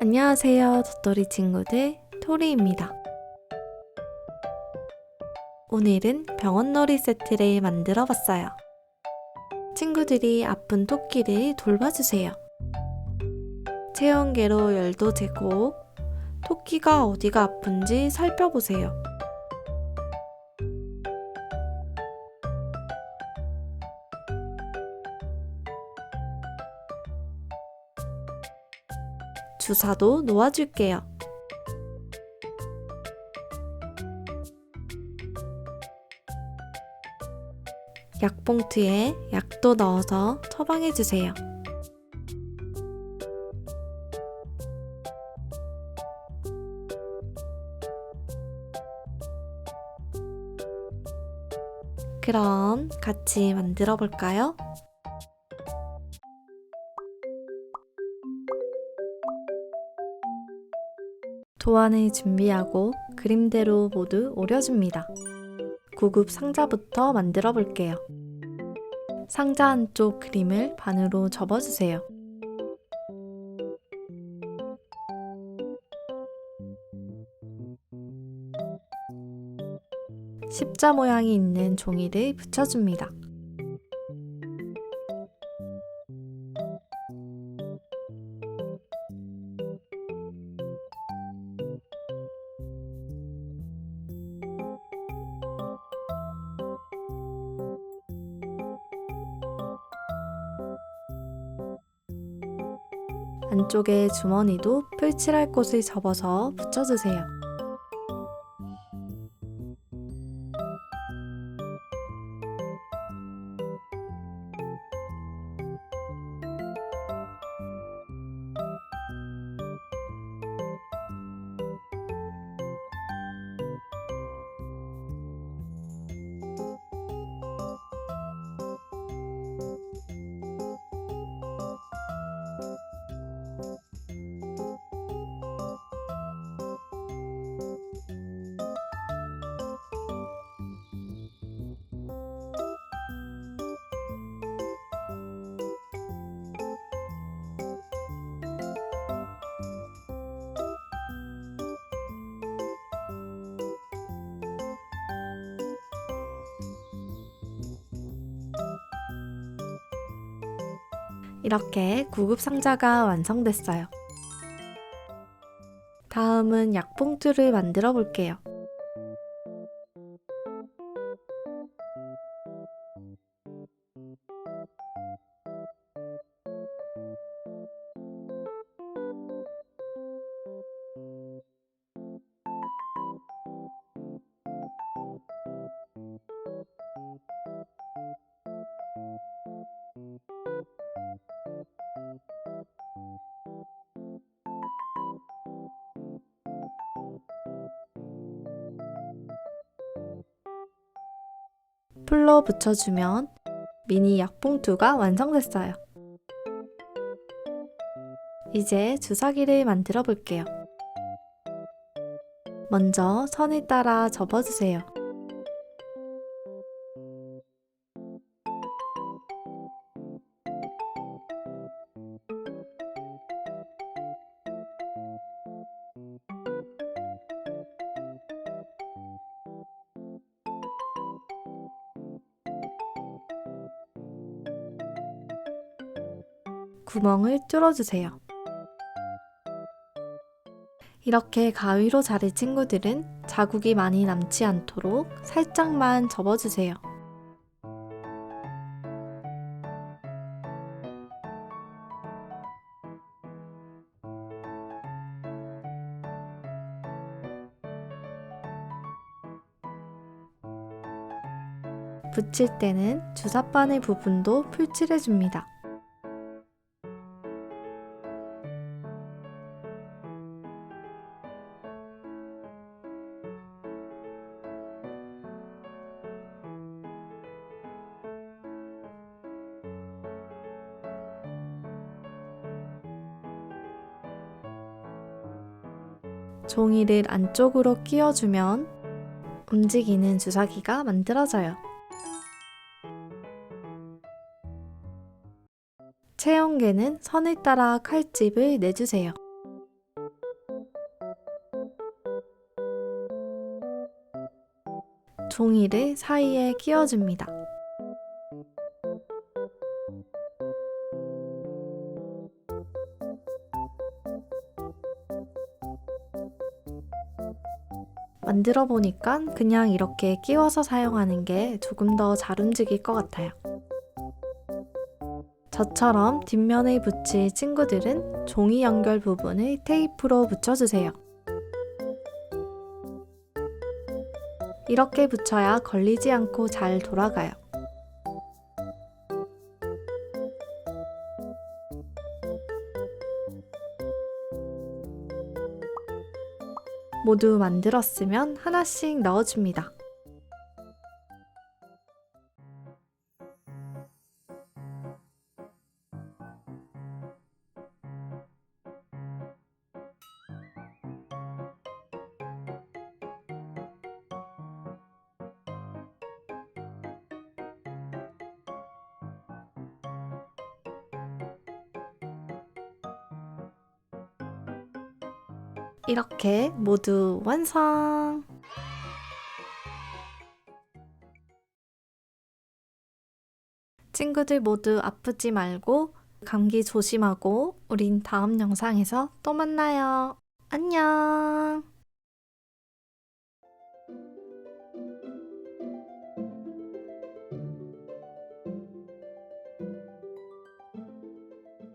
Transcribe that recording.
안녕하세요, 젖돌이 친구들, 토리입니다. 오늘은 병원놀이 세트를 만들어 봤어요. 친구들이 아픈 토끼를 돌봐주세요. 체온계로 열도 재고 토끼가 어디가 아픈지 살펴보세요. 주사도 놓아줄게요. 약봉투에 약도 넣어서 처방해주세요. 그럼 같이 만들어 볼까요? 도안을 준비하고 그림대로 모두 오려줍니다. 구급 상자부터 만들어 볼게요. 상자 안쪽 그림을 반으로 접어주세요. 십자 모양이 있는 종이를 붙여줍니다. 안쪽에 주머니도 풀칠할 곳을 접어서 붙여주세요. 이렇게 구급 상자가 완성됐어요. 다음은 약봉투를 만들어 볼게요. 풀로 붙여주면 미니 약봉투가 완성됐어요. 이제 주사기를 만들어 볼게요. 먼저 선을 따라 접어주세요. 구멍을 뚫어주세요. 이렇게 가위로 자를 친구들은 자국이 많이 남지 않도록 살짝만 접어주세요. 붙일 때는 주사바늘 부분도 풀칠해줍니다. 종이를 안쪽으로 끼워주면 움직이는 주사기가 만들어져요. 체온계는 선을 따라 칼집을 내주세요. 종이를 사이에 끼워줍니다. 만들어 보니까 그냥 이렇게 끼워서 사용하는 게 조금 더 잘 움직일 것 같아요. 저처럼 뒷면에 붙일 친구들은 종이 연결 부분을 테이프로 붙여주세요. 이렇게 붙여야 걸리지 않고 잘 돌아가요. 모두 만들었으면 하나씩 넣어줍니다. 이렇게 모두 완성! 친구들 모두 아프지 말고 감기 조심하고 우린 다음 영상에서 또 만나요. 안녕!